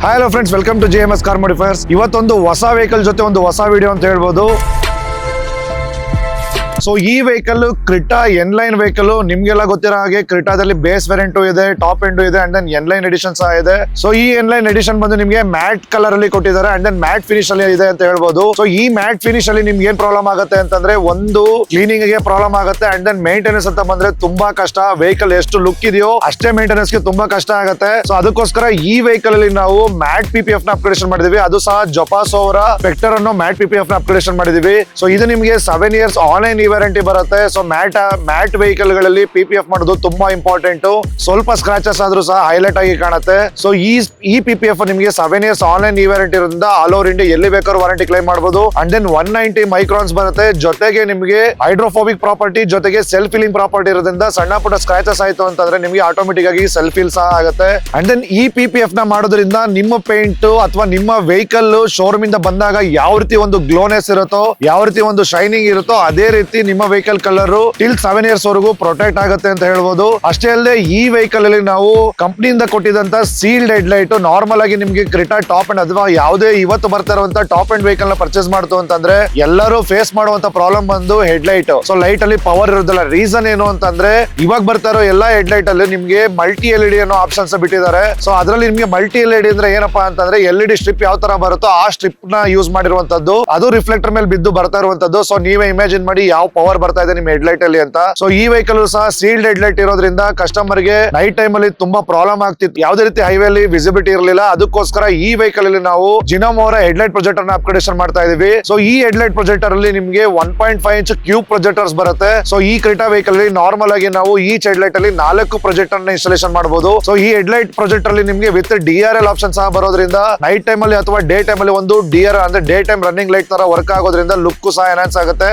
Hi hello friends, welcome to JMS car modifiers. ಇವತ್ತೊಂದು ಹೊಸ vehicle ಜೊತೆ ಒಂದು ಹೊಸ ವಿಡಿಯೋ ಅಂತ ಹೇಳ್ಬೋದು. ಸೊ ಈ ವೆಹಿಕಲ್ ಕ್ರಿಟಾ ಎನ್ಲೈನ್ ವೆಹಿಕಲ್. ನಿಮ್ಗೆಲ್ಲ ಗೊತ್ತಿರೋ ಹಾಗೆ ಕ್ರಿಟಾದಲ್ಲಿ ಬೇಸ್ ವೇರಿಯಂಟ್ ಇದೆ, ಟಾಪ್ ಎಂಡ್ ಇದೆ, ಅಂಡ್ ದೆನ್ ಎನ್ಲೈನ್ ಎಡಿಷನ್ ಸಹ ಇದೆ. ಸೊ ಈ ಎನ್ಲೈನ್ ಎಡಿಷನ್ ಬಂದು ನಿಮ್ಗೆ ಮ್ಯಾಟ್ ಕಲರ್ ಅಲ್ಲಿ ಕೊಟ್ಟಿದ್ದಾರೆ, ಅಂಡ್ ದೆನ್ ಮ್ಯಾಟ್ ಫಿನಿಶ್ ಅಲ್ಲಿ ಇದೆ ಅಂತ ಹೇಳ್ಬೋದು. ಸೊ ಈ ಮ್ಯಾಟ್ ಫಿನಿಶ್ ಅಲ್ಲಿ ನಿಮ್ಗೆ ಏನ್ ಪ್ರಾಬ್ಲಮ್ ಆಗುತ್ತೆ ಅಂತಂದ್ರೆ, ಒಂದು ಕ್ಲೀನಿಂಗ್ ಗೆ ಪ್ರಾಬ್ಲಮ್ ಆಗುತ್ತೆ, ಅಂಡ್ ದೆನ್ ಮೇಂಟೆನೆನ್ಸ್ ಅಂತ ಬಂದ್ರೆ ತುಂಬಾ ಕಷ್ಟ. ವೆಹಿಕಲ್ ಎಷ್ಟು ಲುಕ್ ಇದೆಯೋ ಅಷ್ಟೇ ಮೇಂಟೆನೆನ್ಸ್ ಗೆ ತುಂಬಾ ಕಷ್ಟ ಆಗುತ್ತೆ. ಸೊ ಅದಕ್ಕೋಸ್ಕರ ಈ ವೆಹಿಕಲ್ ಅಲ್ಲಿ ನಾವು ಮ್ಯಾಟ್ PPF ನ ಅಪ್ಗ್ರೇಡೇಷನ್ ಮಾಡಿದೀವಿ. ಅದು ಸಹ ಜೊಪಾಸೋ ಅವರ ವೆಕ್ಟರ್ ಅನ್ನು ಮ್ಯಾಟ್ PPF ನ ಅಪ್ಗ್ರೇಡೇಷನ್ ಮಾಡಿದೀವಿ. ಸೊ ಇದು ನಿಮ್ಗೆ 7 years ಆನ್ಲೈನ್ ವ್ಯಾರಂಟಿ ಬರುತ್ತೆ. ಸೊ ಮ್ಯಾಟ್ ವೆಹಿಕಲ್ ಗಳಲ್ಲಿ PPF ಮಾಡೋದು ತುಂಬಾ ಇಂಪಾರ್ಟೆಂಟ್. ಸ್ವಲ್ಪ ಸ್ಕ್ರಾಚಸ್ ಆದ್ರೂ ಸಹ ಹೈಲೈಟ್ ಆಗಿ ಕಾಣುತ್ತೆ. ಸೊ ಈ PPF ನಿಮಗೆ 7 years ಆನ್ಲೈನ್ ವ್ಯಾರಂಟಿ ಇರೋದ್ರಿಂದ ಆಲ್ ಓವರ್ ಇಂಡಿಯಾ ಎಲ್ಲಿ ಬೇಕಾದ್ರೂ ವಾರಂಟಿ ಕ್ಲೈಮ್ ಮಾಡಬಹುದು. ಅಂಡ್ ದೆನ್ 190 ಮೈಕ್ರಾನ್ಸ್ ಬರುತ್ತೆ. ಜೊತೆಗೆ ನಿಮಗೆ ಹೈಡ್ರೋಫೋಬಿಕ್ ಪ್ರಾಪರ್ಟಿ ಜೊತೆಗೆ ಸೆಲ್ಫ್ ಫೀಲಿಂಗ್ ಪ್ರಾಪರ್ಟಿ ಇರೋದ್ರಿಂದ ಸಣ್ಣ ಪುಟ್ಟ ಸ್ಕ್ರಾಚಸ್ ಆಯ್ತು ಅಂತಂದ್ರೆ ನಿಮಗೆ ಆಟೋಮೆಟಿಕ್ ಆಗಿ ಸೆಲ್ಫ್ ಫೀಲ್ ಸಹ ಆಗುತ್ತೆ. ಅಂಡ್ ದೆನ್ ಈ PPF ನ ಮಾಡೋದ್ರಿಂದ ನಿಮ್ಮ ಪೇಂಟ್ ಅಥವಾ ನಿಮ್ಮ ವೆಹಿಕಲ್ ಶೋರೂಮ್ ಇಂದ ಬಂದಾಗ ಯಾವ ರೀತಿ ಒಂದು ಗ್ಲೋನೆಸ್ ಇರುತ್ತೋ, ಯಾವ ರೀತಿ ಒಂದು ಶೈನಿಂಗ್ ಇರುತ್ತೋ, ಅದೇ ರೀತಿ ನಿಮ್ಮ ವೆಹಿಕಲ್ ಕಲರ್ ಟಿಲ್ 7 years ವರೆಗೂ ಪ್ರೊಟೆಕ್ಟ್ ಆಗುತ್ತೆ ಅಂತ ಹೇಳ್ಬೋದು. ಅಷ್ಟೇ ಅಲ್ಲದೆ ಈ ವೆಹಿಕಲ್ ಅಲ್ಲಿ ನಾವು ಕಂಪನಿಯಿಂದ ಕೊಟ್ಟಿದಂತ ಸೀಲ್ಡ್ ಹೆಡ್ ಲೈಟ್, ನಾರ್ಮಲ್ ಆಗಿ ನಿಮ್ಗೆ ಕ್ರಿಟಾ ಟಾಪ್ ಅಂಡ್ ಅಥವಾ ಯಾವುದೇ ಇವತ್ತು ಬರ್ತಾ ಇರುವಂತ ಟಾಪ್ ಅಂಡ್ ವೆಹಿಕಲ್ ನ ಪರ್ಚೇಸ್ ಮಾಡ್ತು ಅಂತಂದ್ರೆ ಎಲ್ಲರೂ ಫೇಸ್ ಮಾಡುವಂತ ಪ್ರಾಬ್ಲಮ್ ಬಂದು ಹೆಡ್ ಲೈಟ್. ಸೊ ಲೈಟ್ ಅಲ್ಲಿ ಪವರ್ ಇರೋದಿಲ್ಲ. ರೀಸನ್ ಏನು ಅಂತಂದ್ರೆ, ಇವಾಗ ಬರ್ತಾ ಇರೋ ಎಲ್ಲಾ ಹೆಡ್ ಲೈಟ್ ಅಲ್ಲಿ ನಿಮ್ಗೆ ಮಲ್ಟಿ LED ಅನ್ನೋ ಆಪ್ಷನ್ಸ್ ಬಿಟ್ಟಿದ್ದಾರೆ. ಸೊ ಅದರಲ್ಲಿ ನಿಮ್ಗೆ ಮಲ್ಟಿ LED ಅಂದ್ರೆ ಏನಪ್ಪಾ ಅಂತಂದ್ರೆ, LED ಸ್ಟ್ರಿಪ್ ಯಾವ ತರ ಬರುತ್ತೋ ಆ ಸ್ಟ್ರಿಪ್ ನ ಯೂಸ್ ಮಾಡಿರುವಂತದ್ದು, ಅದು ರಿಫ್ಲೆಕ್ಟರ್ ಮೇಲೆ ಬಿದ್ದು ಬರ್ತಾ ಇರುವಂತದ್ದು. ಸೊ ನೀವೇ ಇಮ್ಯಾಜಿನ್ ಮಾಡಿ ಯಾವ ಪವರ್ ಬರ್ತಾ ಇದೆ ನಿಮ್ ಹೆಡ್ ಲೈಟ್ ಅಲ್ಲಿ ಅಂತ. ಸೊ ಈ ವೆಹಿಕಲ್ ಸಹ ಸೀಲ್ಡ್ ಹೆಡ್ ಲೈಟ್ ಇರೋದ್ರಿಂದ ಕಸ್ಟಮರ್ ಗೆ ನೈಟ್ ಟೈಮ್ ಅಲ್ಲಿ ತುಂಬಾ ಪ್ರಾಬ್ಲಮ್ ಆಗ್ತಿತ್ತು. ಯಾವುದೇ ರೀತಿ ಹೈವೇ ಅಲ್ಲಿ ವಿಸಿಬಿಲಿಟಿ ಇರಲಿಲ್ಲ. ಅದಕ್ಕೋಸ್ಕರ ಈ ವೆಹಿಕಲ್ ಅಲ್ಲಿ ನಾವು ಜಿನೋಮ್ ಅವರ ಹೆಡ್ ಲೈಟ್ ಪ್ರೊಜೆಕ್ಟರ್ ನ ಅಪ್ಗ್ರೇಡೇಷನ್ ಮಾಡ್ತಾ ಇದೀವಿ. ಸೊ ಈ ಹೆಡ್ ಲೈಟ್ ಪ್ರೊಜೆಕ್ಟರ್ ಅಲ್ಲಿ ನಿಮ್ಗೆ 1.5 inch ಕ್ಯೂಬ್ ಪ್ರೊಜೆಕ್ಟರ್ಸ್ ಬರುತ್ತೆ. ಸೊ ಈ ಕ್ರಿಟಾ ವೆಹಿಕಲ್ ಅಲ್ಲಿ ನಾರ್ಮಲ್ ಆಗಿ ನಾವು ಈ ಹೆಡ್ ಲೈಟ್ ಅಲ್ಲಿ 4 ಪ್ರೊಜೆಕ್ಟರ್ ನ ಇನ್ಸ್ಟಾಲೇಷನ್ ಮಾಡಬಹುದು. ಸೊ ಈ ಹೆಡ್ ಲೈಟ್ ಪ್ರೊಜೆಕ್ಟರ್ ಅಲ್ಲಿ ನಿಮ್ಗೆ ವಿತ್ DRL ಆಪ್ಷನ್ ಸಹ ಬರೋದ್ರಿಂದ ನೈಟ್ ಟೈಮ್ ಅಲ್ಲಿ ಅಥವಾ ಡೇ ಟೈಮ್ ಅಲ್ಲಿ ಒಂದು DRL ಅಂದ್ರೆ ಡೇ ಟೈಮ್ ರನ್ನಿಂಗ್ ಲೈಟ್ ತರ ವರ್ಕ್ ಆಗೋದ್ರಿಂದ ಲುಕ್ ಸಹ ಎನ್ಹಾನ್ಸ್ ಆಗುತ್ತೆ.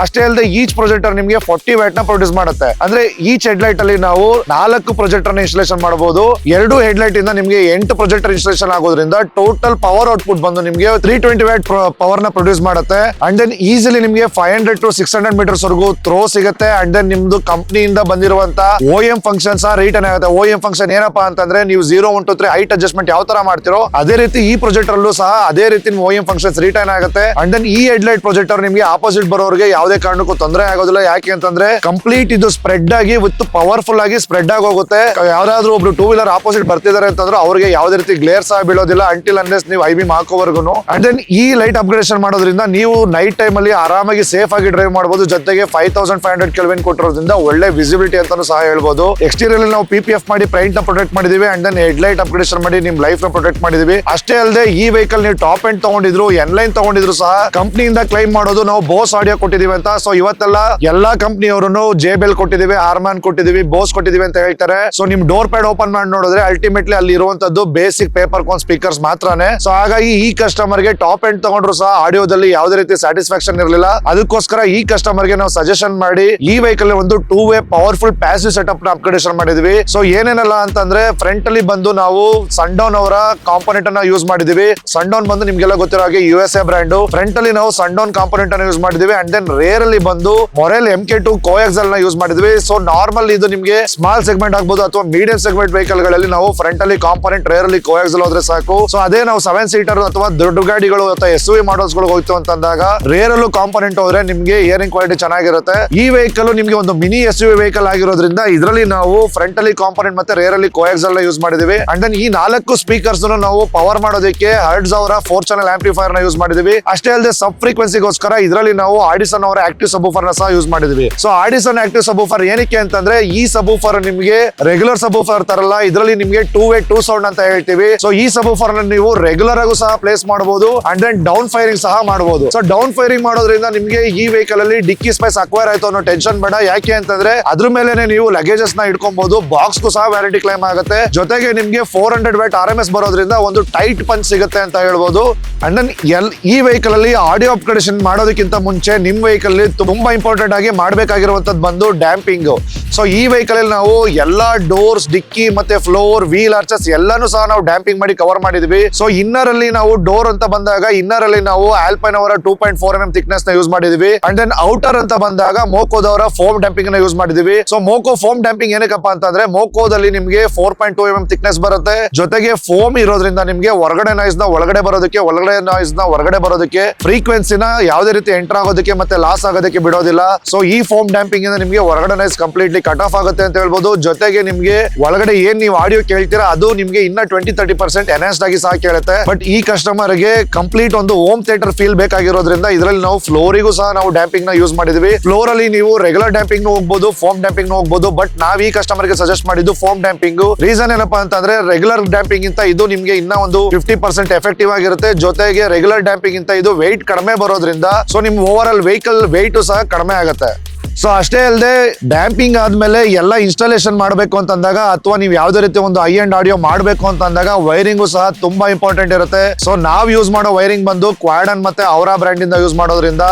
ಅಷ್ಟೇ ಅಲ್ಲದೆ ಈಚ್ ಪ್ರೊಜೆಕ್ಟರ್ ನಿಮ್ಗೆ 40 ವ್ಯಾಟ್ ನ ಪ್ರೊಡ್ಯೂಸ್ ಮಾಡುತ್ತೆ. ಅಂದ್ರೆ ಈಚ್ ಹೆಡ್ ಲೈಟ್ ಅಲ್ಲಿ ನಾವು 4 ಪ್ರೊಜೆಕ್ಟರ್ ನ ಇನ್ಸ್ಟಾಲೇಷನ್ ಮಾಡಬಹುದು. 2 ಹೆಡ್ ಲೈಟ್ ಇಂದ ನಿಮ್ಗೆ 8 ಪ್ರೊಜೆಕ್ಟರ್ ಇನ್ಸ್ಟಾಲೇಷನ್ ಆಗೋದ್ರಿಂದ ಟೋಟಲ್ ಪವರ್ ಔಟ್ಪುಟ್ ಬಂದು ನಿಮ್ಗೆ 320 ವ್ಯಾಟ್ ಪವರ್ ನ ಪ್ರೊಡ್ಯೂಸ್ ಮಾಡುತ್ತೆ. ಅಂಡ್ ದೆನ್ ಈಸಿಲಿ ನಿಮ್ಗೆ 500 to 600 ಮೀಟರ್ಸ್ ವರೆಗೂ ಥ್ರೋ ಸಿಗುತ್ತೆ. ಅಂಡ್ ದೆನ್ ನಿಮ್ದು ಕಂಪನಿಯಿಂದ ಬಂದಿರುವಂತ OEM ಫಂಕ್ಷನ್ ಸಹ ರಿಟರ್ನ್ ಆಗುತ್ತೆ. OEM ಫಂಕ್ಷನ್ ಏನಪ್ಪಾ ಅಂತಂದ್ರೆ, ನೀವು 0, 1, 2, 3 ಹೈಟ್ ಅಡ್ಜಸ್ಟ್ಮೆಂಟ್ ಯಾವ ತರ ಮಾಡ್ತಿರೋ ಅದೇ ರೀತಿ ಈ ಪ್ರೊಜೆಕ್ಟರ್ ಅಲ್ಲೂ ಸಹ ಅದೇ ರೀತಿ OEM ಫಂಕ್ಷನ್ಸ್ ರಿಟರ್ನ್ ಆಗುತ್ತೆ. ಅಂಡ್ ದೆನ್ ಈ ಹೆಡ್ ಲೈಟ್ ಪ್ರೊಜೆಕ್ಟರ್ ನಿಮ್ಗೆ ಆಪೋಸಿಟ್ ಬರೋರಿಗೆ ಯಾವುದೇ ಕಾರಣಕ್ಕೂ ತೊಂದರೆ ಆಗೋದಿಲ್ಲ. ಯಾಕೆ ಅಂತಂದ್ರೆ ಕಂಪ್ಲೀಟ್ ಇದು ಸ್ಪ್ರೆಡ್ ಆಗಿ ವಿತ್ ಪವರ್ಫುಲ್ ಆಗಿ ಸ್ಪ್ರೆಡ್ ಆಗಿ ಹೋಗುತ್ತೆ. ಯಾರಾದ್ರೂ ಒಬ್ರು 2 wheeler ಆಪೋಸಿಟ್ ಬರ್ತಿದ್ದಾರೆ ಅಂತಂದ್ರೆ ಅವ್ರಿಗೆ ಯಾವುದೇ ರೀತಿ ಗ್ಲೇರ್ ಸಹ ಬೀಳೋದಿಲ್ಲ ಅಂಟಿಲ್ ಅನ್ಲೆಸ್ ನೀವು IB ಹಾಕೋವರೆಗೂ. ಅಂಡ್ ದೆನ್ ಈ ಲೈಟ್ ಅಪ್ಗ್ರೇಡೇಷನ್ ಮಾಡೋದ್ರಿಂದ ನೀವು ನೈಟ್ ಟೈಮ್ ಅಲ್ಲಿ ಆರಾಮಾಗಿ ಸೇಫ್ ಆಗಿ ಡ್ರೈವ್ ಮಾಡಬಹುದು. ಜೊತೆಗೆ 5500 ಕೆಲ್ವಿನ್ ಕೊಟ್ಟಿರೋದ್ರಿಂದ ಒಳ್ಳೆ ವಿಸಿಬಿಲಿಟಿ ಅಂತಾನು ಸಹ ಹೇಳ್ಬೋದು. ಎಕ್ಸ್ಟೀರಿಯರ್ ಅಲ್ಲಿ ನಾವು PPF ಮಾಡಿ ಪೈಂಟ್ ನ ಪ್ರೊಟೆಕ್ಟ್ ಮಾಡಿದೀವಿ. And then head light upgradation ಮಾಡಿ ನಿಮ್ ಲೈಫ್ ನ ಪ್ರೊಟೆಕ್ಟ್ ಮಾಡಿದೀವಿ. ಅಷ್ಟೇ ಅಲ್ಲದೆ ಈ ವೆಹಿಕಲ್ ನೀವು ಟಾಪ್ ಎಂಡ್ ತಗೊಂಡಿದ್ರು, ಎನ್ಲೈನ್ ತಗೊಂಡಿದ್ರು ಸಹ ಕಂಪನಿಯಿಂದ ಕ್ಲೈಮ್ ಮಾಡೋದು ನಾವು ಬೋಸ್ ಆಡಿಯೋ ಕೊಟ್ಟಿದೀವಿ ಅಂತ. ಸೊ ಇವತ್ತೆಲ್ಲ ಎಲ್ಲಾ ಕಂಪನಿಯವರು JBL ಕೊಟ್ಟಿದೀವಿ, ಹಾರ್ಮನ್ ಕೊಟ್ಟಿದೀವಿ, ಬೋಸ್ ಕೊಟ್ಟಿದೀವಿ ಅಂತ ಹೇಳ್ತಾರೆ. ಸೊ ನಿಮ್ ಡೋರ್ ಪ್ಯಾಡ್ ಓಪನ್ ಮಾಡಿ ನೋಡಿದ್ರೆ ಅಲ್ಟಿಮೇಟ್ಲಿ ಅಲ್ಲಿ ಇರುವಂತದ್ದು ಬೇಸಿಕ್ ಪೇಪರ್ ಕಾನ್ ಸ್ಪೀಕರ್ಸ್ ಮಾತ್ರನೇ. ಸೊ ಹಾಗಾಗಿ ಈ ಕಸ್ಟಮರ್ ಗೆ ಟಾಪ್ ಎಂಡ್ ತಗೊಂಡ್ರು ಸಹ ಆಡಿಯೋದಲ್ಲಿ ಯಾವುದೇ ರೀತಿ ಸ್ಯಾಟಿಸ್ಫ್ಯಾಕ್ಷನ್ ಇರಲಿಲ್ಲ. ಅದಕ್ಕೋಸ್ಕರ ಈ ಕಸ್ಟಮರ್ ಗೆ ನಾವು ಸಜೆಷನ್ ಮಾಡಿ ಈ ವೆಹಿಕಲ್ ಒಂದು 2-way ಪವರ್ಫುಲ್ ಪ್ಯಾಸಿವ್ ಸೆಟಪ್ ನ ಅಪ್ಗ್ರೇಡೇಷನ್ ಮಾಡಿದ್ವಿ. ಸೊ ಏನೇನಲ್ಲ ಅಂತಂದ್ರೆ, ಫ್ರಂಟ್ ಅಲ್ಲಿ ಬಂದು ನಾವು ಸನ್ಡೌನ್ ಅವರ ಕಾಂಪೋನೆಂಟ್ ಅನ್ನ ಯೂಸ್ ಮಾಡಿದೀವಿ. ಸನ್ಡೌನ್ ಬಂದು ನಿಮ್ಗೆಲ್ಲ ಗೊತ್ತಿರೋ ಹಾಗೆ USA ಬ್ರ್ಯಾಂಡ್. ಫ್ರಂಟ್ ಅಲ್ಲಿ ನಾವು ಸನ್ಡೌನ್ ಕಾಂಪೋನೆಂಟ್ ಅನ್ನ ಯೂಸ್ ಮಾಡಿದೀವಿ. ಅಂಡ್ ದೆನ್ ರೇರ್ ಅಲ್ಲಿ ಬಂದು ಮೊರೆಲ್ MK2 ಕೋಎಕ್ಸಲ್ ನ ಯೂಸ್ ಮಾಡಿದ್ವಿ. ಸೊ ನಾರ್ಮಲ್ ಇದು ನಿಮ್ಗೆ ಸ್ಮಾಲ್ ಸೆಗ್ಮೆಂಟ್ ಆಗ್ಬೋದು ಅಥವಾ ಮೀಡಿಯಂ ಸೆಗ್ಮೆಂಟ್ ವೆಹಿಕಲ್ ಗಳಲ್ಲಿ ನಾವು ಫ್ರಂಟ್ ಅಲ್ಲಿ ಕಾಂಪೋನೆಂಟ್, ರೇರ್ ಅಲ್ಲಿ ಕೋಎಕ್ಸಲ್ ಹೋದ್ರೆ ಸಾಕು. ಸೊ ಅದೇ ನಾವು 7 ಸೀಟರ್ ಅಥವಾ ದೊಡ್ಡ ಗಾಡಿಗಳು ಅಥವಾ SUV ಮಾಡಲ್ಸ್ ಗಳು ಹೋಯ್ತು ಅಂತಂದಾಗ ರೇರ್ ಅಲ್ಲೂ ಕಾಂಪೋನೆಂಟ್ ಹೋದ್ರೆ ನಿಮ್ಗೆ ಏರಿಂಗ್ ಕ್ವಾಲಿಟಿ ಚೆನ್ನಾಗಿರುತ್ತೆ. ಈ ವೆಹಿಕಲ್ ನಿಮ್ಗೆ ಒಂದು ಮಿನಿ SUV ವೆಹಿಕಲ್ ಆಗಿರೋದ್ರಿಂದ ಇದರಲ್ಲಿ ನಾವು ಫ್ರಂಟ್ ಅಲ್ಲಿ ಕಾಂಪೋನೆಂಟ್ ಮತ್ತೆ ರೇರ್ ಅಲ್ಲಿ ಕೋಎಕ್ಸಲ್ ನ ಯೂಸ್ ಮಾಡಿದೀವಿ. ಅಂಡ್ ದೆನ್ ಈ 4 ಸ್ಪೀಕರ್ಸ್ ನಾವು ಪವರ್ ಮಾಡೋದಕ್ಕೆ ಹರ್ಟ್ಸ್ ಅವರ 4 ಚಾನೆಲ್ ಆಂಪ್ಲಿಫೈರ್ ನ ಯೂಸ್ ಮಾಡಿದೀವಿ. ಅಷ್ಟೇ ಅಲ್ಲದೆ ಸಬ್ ಫ್ರೀಕ್ವೆನ್ಸಿಗೋಸ್ಕರ ಇದರಲ್ಲಿ ನಾವು ಆಡಿಸನ್ ಅವರ ಆಕ್ಟಿವ್ ಸಬ್ವೂಫರ್ ನ ಸಹ ಯೂಸ್ ಮಾಡಿದೀವಿ. ಸೊ ಆಡಿಸನ್ ಆಕ್ಟಿವ್ ಸಬ್ವೂಫರ್ ಏನಕ್ಕೆ ಅಂತಂದ್ರೆ, ಈ ಸಬ್ವೂಫರ್ ನಿಮ್ಗೆ ರೆಗ್ಯುಲರ್ ಸಬ್ವೂಫರ್ ತರಲ್ಲ. ಇದರಲ್ಲಿ ನಿಮ್ಗೆ 2-way 2 ಸೌಂಡ್ ಅಂತ ಹೇಳ್ತೀವಿ. ಸೊ ಈ ಸಬ್ವೂಫರ್ ನೀವು ರೆಗ್ಯುಲರ್ ಆಗೂ ಸಹ ಪ್ಲೇಸ್ ಮಾಡಬಹುದು. ಅಂಡ್ ದೆನ್ ಡೌನ್ ಫೈರಿಂಗ್ ಸಹ ಮಾಡಬಹುದು. ಸೊ ಡೌನ್ ಫೈರಿಂಗ್ ಮಾಡೋದ್ರಿಂದ ನಿಮ್ಗೆ ಈ ವೆಹಿಕಲ್ ಅಲ್ಲಿ ಡಿಕ್ಕಿ ಸ್ಪೇಸ್ ಅಕ್ವೈರ್ ಆಯ್ತು ಅನ್ನೋ ಟೆನ್ಷನ್ ಬೇಡ. ಯಾಕೆ ಅಂತಂದ್ರೆ ಅದ್ರ ಮೇಲೆ ನೀವು ಲಗೇಜಸ್ ನ ಇಟ್ಕೊಬಹುದು. ಬಾಕ್ಸ್ ಗೂ ಸಹ ವ್ಯಾರಂಟಿ ಕ್ಲೈಮ್ ಆಗುತ್ತೆ. ಜೊತೆಗೆ ನಿಮ್ಗೆ 400 ವ್ಯಾಟ್ RMS ಬರೋದ್ರಿಂದ ಒಂದು ಟೈಟ್ ಪಂಚ್ ಸಿಗುತ್ತೆ ಅಂತ ಹೇಳ್ಬೋದು. ಅಂಡ್ ದೆನ್ ಈ ವೆಹಿಕಲ್ ಅಲ್ಲಿ ಆಡಿಯೋ ಅಪ್ಗ್ರೇಡೇಷನ್ ಮಾಡೋದಕ್ಕಿಂತ ಮುಂಚೆ ನಿಮ್ ವೆಹಿಕಲ್ ತುಂಬಾ ಇಂಪಾರ್ಟೆಂಟ್ ಆಗಿ ಮಾಡ್ಬೇಕಾಗಿರುವಂತದ್ದು ಬಂದು ಡ್ಯಾಂಪಿಂಗ್. ಸೊ ಈ ವೆಹಿಕಲ್ ಅಲ್ಲಿ ನಾವು ಎಲ್ಲಾ ಡೋರ್ಸ್, ಡಿಕ್ಕಿ ಮತ್ತೆ ಫ್ಲೋರ್, ವೀಲ್ ಆರ್ಚಸ್ ಎಲ್ಲಾನು ಸಹ ನಾವು ಡ್ಯಾಂಪಿಂಗ್ ಮಾಡಿ ಕವರ್ ಮಾಡಿದ್ವಿ. ಸೊ ಇನ್ನರ್ ಅಲ್ಲಿ ನಾವು ಡೋರ್ ಅಂತ ಬಂದಾಗ ಇನ್ನರ್ ಅಲ್ಲಿ ನಾವು ಆಲ್ಪೈನ್ ಅವರ 2.4 mm ಥಿಕ್ನೆಸ್ ನ ಯೂಸ್ ಮಾಡಿದ್ವಿ. ಅಂಡ್ ದೆನ್ ಔಟರ್ ಅಂತ ಬಂದಾಗ ಮೋಕೋದವರ ಫೋಮ್ ಡ್ಯಾಂಪಿಂಗ್ ನ ಯೂಸ್ ಮಾಡಿದ್ವಿ. ಸೊ ಮೋಕೋ ಫೋಮ್ ಡ್ಯಾಂಪಿಂಗ್ ಏನಕ್ಕಪ್ಪ ಅಂತಂದ್ರೆ ಮೋಕೋದಲ್ಲಿ ನಿಮ್ಗೆ 4.2 mm ಥಿಕ್ನೆಸ್ ಬರುತ್ತೆ. ಜೊತೆಗೆ ಫೋಮ್ ಇರೋದ್ರಿಂದ ನಿಮ್ಗೆ ಹೊರಗಡೆ ನಾಯ್ಸ್ ನ ಒಳಗಡೆ ಬರೋದಕ್ಕೆ, ಒಳಗಡೆ ನಾಯ್ಸ್ ನ ಹೊರಗಡೆ ಬರೋದಕ್ಕೆ, ಫ್ರೀಕ್ವೆನ್ಸಿನ ಯಾವುದೇ ರೀತಿ ಎಂಟರ್ ಆಗೋದಕ್ಕೆ ಮತ್ತೆ ಲಾಸ್ ಆಗೋದಕ್ಕೆ ಬಿಡೋದಿಲ್ಲ. ಸೊ ಈ ಫೋಮ್ ಡ್ಯಾಂಪಿಂಗ್ ಇಂದ ನಿಮ್ಗೆ ಹೊರಗಡೆ ನಾಯ್ಸ್ ಕಂಪ್ಲೀಟ್ಲಿ ಕಟ್ ಆಫ್ ಆಗುತ್ತೆ ಅಂತ ಹೇಳ್ಬೋದು. ಜೊತೆಗೆ ನಿಮ್ಗೆ ಒಳಗಡೆ ಏನ್ ನೀವು ಆಡಿಯೋ ಕೇಳ್ತೀರಾ ಅದು ನಿಮ್ಗೆ ಇನ್ನ 20-30% ಎನ್ಹಾನ್ಸ್ಡ್ ಆಗಿ ಸಹ ಕೇಳುತ್ತೆ. ಬಟ್ ಈ ಕಸ್ಟಮರ್ ಗೆ ಕಂಪ್ಲೀಟ್ ಒಂದು ಹೋಮ್ ಥಿಯೇಟರ್ ಫೀಲ್ ಬೇಕಾಗಿರೋದ್ರಿಂದ ಇದರಲ್ಲಿ ನಾವು ಫ್ಲೋರಿಗೂ ಸಹ ನಾವು ಡ್ಯಾಂಪಿಂಗ್ ನ ಯೂಸ್ ಮಾಡಿದ್ವಿ. ಫ್ಲೋರ್ ಅಲ್ಲಿ ನೀವು ರೆಗ್ಯುಲರ್ ಡ್ಯಾಂಪಿಂಗ್ ಹೋಗ್ಬೋದು, ಫೋಮ್ ಡ್ಯಾಂಪಿಂಗ್ ಹೋಗ್ಬೋದು. ಬಟ್ ನಾವ್ ಈ ಕಸ್ಟಮರ್ ಗೆ ಸಜೆಸ್ಟ್ ಮಾಡಿದ್ದು ಫೋಮ್ ಡ್ಯಾಂಪಿಂಗ್. ರೀಸನ್ ಏನಪ್ಪಾ ಅಂತಂದ್ರೆ ರೆಗ್ಯುಲರ್ ಡ್ಯಾಂಪಿಂಗ್ ಇಂತ ಇದು ನಿಮ್ಗೆ ಇನ್ನ ಒಂದು 50% ಎಫೆಕ್ಟಿವ್ ಆಗಿರುತ್ತೆ. ಜೊತೆಗೆ ರೆಗ್ಯುಲರ್ ಡ್ಯಾಂಪಿಂಗ್ ಇಂತ ಇದು ವೆಯ್ಟ್ ಕಡಿಮೆ ಬರೋದ್ರಿಂದ ಸೊ ನಿಮ್ ಓವರ್ ಆಲ್ ವೆಹಿಕಲ್ ವೆಯ್ಟ್ ಸಹ ಕಡಿಮೆ ಆಗುತ್ತೆ. ಸೊ ಅಷ್ಟೇ ಅಲ್ಲದೆ ಡ್ಯಾಂಪಿಂಗ್ ಆದ್ಮೇಲೆ ಎಲ್ಲ ಇನ್ಸ್ಟಾಲೇಷನ್ ಮಾಡಬೇಕು ಅಂತಂದಾಗ ಅಥವಾ ನೀವು ಯಾವುದೇ ರೀತಿ ಒಂದು ಹೈ ಅಂಡ್ ಆಡಿಯೋ ಮಾಡಬೇಕು ಅಂತಂದಾಗ ವೈರಿಂಗು ಸಹ ತುಂಬಾ ಇಂಪಾರ್ಟೆಂಟ್ ಇರುತ್ತೆ. ಸೊ ನಾವು ಯೂಸ್ ಮಾಡೋ ವೈರಿಂಗ್ ಬಂದು ಕ್ವಾಡನ್ ಮತ್ತೆ ಅವರಾ ಬ್ರ್ಯಾಂಡ್ ಇಂದ ಯೂಸ್ ಮಾಡೋದ್ರಿಂದ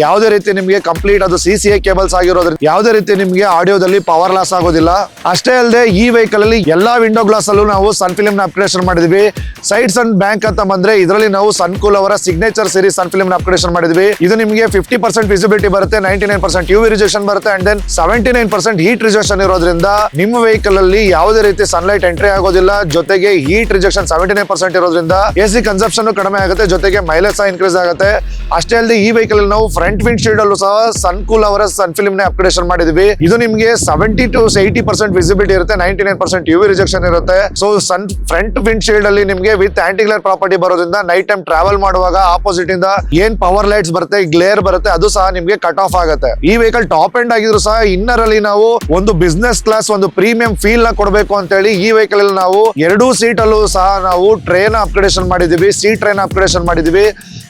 ಯಾವುದೇ ರೀತಿ ನಿಮಗೆ ಕಂಪ್ಲೀಟ್ ಅದು CCA ಕೇಬಲ್ಸ್ ಆಗಿರೋದ್ರಿಂದ ಯಾವುದೇ ರೀತಿ ನಿಮಗೆ ಆಡಿಯೋದಲ್ಲಿ ಪವರ್ ಲಾಸ್ ಆಗೋದಿಲ್ಲ. ಅಷ್ಟೇ ಅಲ್ಲದೆ ಈ ವೆಹಿಕಲ್ ಅಲ್ಲಿ ಎಲ್ಲಾ ವಿಂಡೋ ಗ್ಲಾಸ್ ಅಲ್ಲೂ ನಾವು ಸನ್ ಫಿಲ್ಮ್ ನ ಅಪ್ಗ್ರೇಡೇಷನ್ ಮಾಡಿದ್ವಿ. ಸೈಡ್ಸ್ ಅಂಡ್ ಬ್ಯಾಂಕ್ ಅಂತ ಬಂದ್ರೆ ಇದರಲ್ಲಿ ನಾವು ಸನ್ಕೂಲ್ ಅವರ ಸಿಗ್ನೇಚರ್ ಸೀರೀಸ್ ಸನ್ ಫಿಲ್ಮ್ ನ ಅಪ್ಗ್ರೇಡೇಷನ್ ಮಾಡಿದ್ವಿ. ಇದು ನಿಮಗೆ 50% ವಿಸಿಬಿಲಿಟಿ ಬರುತ್ತೆ, 99% UV ರಿಜೆಕ್ಷನ್ ಬರುತ್ತೆ ಅಂಡ್ ದೆನ್ 79% ಹೀಟ್ ರಿಜೆಕ್ಷನ್ ಇರೋದ್ರಿಂದ ನಿಮ್ಮ ವೆಹಿಕಲ್ ಅಲ್ಲಿ ಯಾವುದೇ ರೀತಿ ಸನ್ಲೈಟ್ ಎಂಟ್ರಿ ಆಗೋದಿಲ್ಲ. ಜೊತೆಗೆ ಹೀಟ್ ರಿಜೆಕ್ಷನ್ 79% ಇರೋದ್ರಿಂದ AC ಕನ್ಸಂಪ್ಷನ್ ಕಡಿಮೆ ಆಗುತ್ತೆ. ಜೊತೆಗೆ ಮೈಲೇಜ್ ಸಹ ಇನ್ಕ್ರೀಸ್ ಆಗುತ್ತೆ. ಅಷ್ಟೇ ಅಲ್ಲದೆ ಈ ವೆಹಿಕಲ್ ಅಲ್ಲಿ ನಾವು ಫ್ರಂಟ್ ವಿಂಡ್ ಶೀಲ್ಡ್ ಅಲ್ಲೂ ಸಹ ಸನ್ಕೂಲ್ ಅವರ ಸನ್ ಫಿಲ್ಮ್ ನ ಅಪ್ಗ್ರೇಡೇಷನ್ ಮಾಡಿದ್ವಿ. ಇದು ನಿಮಗೆ 70 to 80% ವಿಸಿಬಿಲಿಟಿ ಇರುತ್ತೆ, 99% UV ರಿಜೆಕ್ಷನ್ ಇರುತ್ತೆ. ಸೊ ಫ್ರಂಟ್ ವಿಂಡ್ ಶೀಲ್ಡ್ ಅಲ್ಲಿ ನಿಮಗೆ ವಿತ್ ಆಂಟಿ ಗ್ಲೇರ್ ಪ್ರಾಪರ್ಟಿ ಬರೋದ್ರಿಂದ ನೈಟ್ ಟೈಮ್ ಟ್ರಾವೆಲ್ ಮಾಡುವಾಗ ಆಪೋಸಿಟ್ ಇಂದ ಏನ್ ಪವರ್ ಲೈಟ್ಸ್ ಬರುತ್ತೆ, ಗ್ಲೇರ್ ಬರುತ್ತೆ, ಅದು ಸಹ ನಿಮಗೆ ಕಟ್ ಆಫ್ ಆಗುತ್ತೆ. ಈ ವೆಹಿಕಲ್ ಟಾಪ್ ಎಂಡ್ ಆಗಿದ್ರು ಸಹ ಇನ್ನರ್ ಅಲ್ಲಿ ನಾವು ಒಂದು ಬಿಸ್ನೆಸ್ ಕ್ಲಾಸ್, ಒಂದು ಪ್ರೀಮಿಯಂ ಫೀಲ್ ನ ಕೊಡಬೇಕು ಅಂತ ಹೇಳಿ ಈ ವೆಹಿಕಲ್ ಅಲ್ಲಿ ನಾವು 2 ಸೀಟ್ ಅಲ್ಲೂ ಸಹ ನಾವು ಟ್ರೇನ್ ಅಪ್ಗ್ರೇಡೇಷನ್ ಮಾಡಿದೀವಿ, ಸೀಟ್ ಟ್ರೇನ್ ಅಪ್ಗ್ರೇಡೇಷನ್ ಮಾಡಿದೀವಿ.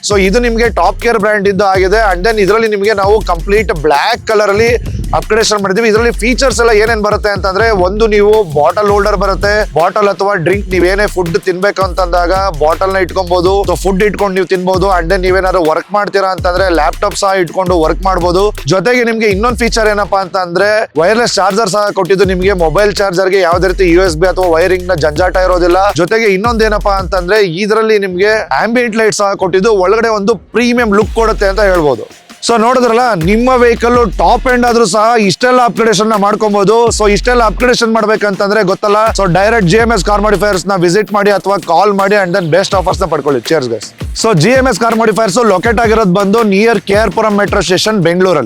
ಸೊ ಇದು ನಿಮಗೆ ಟಾಪ್ ಕೇರ್ ಬ್ರ್ಯಾಂಡ್ ಇದ್ದು ಆಗಿದೆ. ಅಂಡ್ ದೆನ್ ಇದರಲ್ಲಿ ನಿಮಗೆ ನಾವು ಕಂಪ್ಲೀಟ್ ಬ್ಲಾಕ್ ಕಲರ್ ಅಲ್ಲಿ ಅಪ್ಗ್ರೇಡೇಷನ್ ಮಾಡಿದ್ವಿ. ಇದರಲ್ಲಿ ಫೀಚರ್ಸ್ ಎಲ್ಲ ಏನೇನ್ ಬರುತ್ತೆ ಅಂತಂದ್ರೆ ಒಂದು ನೀವು ಬಾಟಲ್ ಹೋಲ್ಡರ್ ಬರುತ್ತೆ, ಬಾಟಲ್ ಅಥವಾ ಡ್ರಿಂಕ್ ನೀವೇನೇ ಫುಡ್ ತಿನ್ಬೇಕು ಅಂತಂದಾಗ ಬಾಟಲ್ ನ ಇಟ್ಕೊಬಹುದು, ಫುಡ್ ಇಟ್ಕೊಂಡು ನೀವು ತಿನ್ಬಹುದು. ಅಂಡ್ ದೆನ್ ನೀವೇನಾದ್ರು ವರ್ಕ್ ಮಾಡ್ತೀರಾ ಅಂತಂದ್ರೆ ಲ್ಯಾಪ್ಟಾಪ್ ಸಹ ಇಟ್ಕೊಂಡು ವರ್ಕ್ ಮಾಡಬಹುದು. ಜೊತೆಗೆ ನಿಮ್ಗೆ ಇನ್ನೊಂದು ಫೀಚರ್ ಏನಪ್ಪಾ ಅಂತ ಅಂದ್ರೆ ವೈರ್ಲೆಸ್ ಚಾರ್ಜರ್ ಸಹ ಕೊಟ್ಟಿದ್ದು ನಿಮಗೆ ಮೊಬೈಲ್ ಚಾರ್ಜರ್ ಗೆ ಯಾವುದೇ ರೀತಿ USB ಅಥವಾ ವೈರಿಂಗ್ ನ ಜಂಜಾಟ ಇರೋದಿಲ್ಲ. ಜೊತೆಗೆ ಇನ್ನೊಂದೇನಪ್ಪಾ ಅಂತಂದ್ರೆ ಇದರಲ್ಲಿ ನಿಮ್ಗೆ ಆಂಬಿಯಂಟ್ ಲೈಟ್ ಸಹ ಕೊಟ್ಟಿದ್ದು ಒಳಗಡೆ ಒಂದು ಪ್ರೀಮಿಯಂ ಲುಕ್ ಕೊಡುತ್ತೆ ಅಂತ ಹೇಳ್ಬೋದು. ಸೊ ನೋಡಿದ್ರಲ್ಲ, ನಿಮ್ಮ ವೆಹಿಕಲ್ ಟಾಪ್ ಎಂಡ್ ಆದ್ರೂ ಸಹ ಇಷ್ಟೆಲ್ಲ ಅಪ್ಗ್ರೇಡೇಷನ್ ನ ಮಾಡ್ಕೊಬಹುದು. ಸೊ ಇಷ್ಟೆಲ್ಲ ಅಪ್ಗ್ರೇಡೇಷನ್ ಮಾಡ್ಬೇಕಂತಂದ್ರೆ ಗೊತ್ತಲ್ಲ, ಸೊ ಡೈರೆಕ್ಟ್ GMS ಕಾರ್ ಮಾಡಿಫೈರ್ಸ್ ನ ವಿಸಿಟ್ ಮಾಡಿ ಅಥವಾ ಕಾಲ್ ಮಾಡಿ ಅಂಡ್ ದೆನ್ ಬೆಸ್ಟ್ ಆಫರ್ಸ್ ನ ಪಡ್ಕೊಳ್ಳಿ. Cheers guys. So GMS car modifiers locate ಆಗಿರೋದು ಬಂದು near KR Puram metro station, ಬೆಂಗಳೂರಲ್ಲಿ.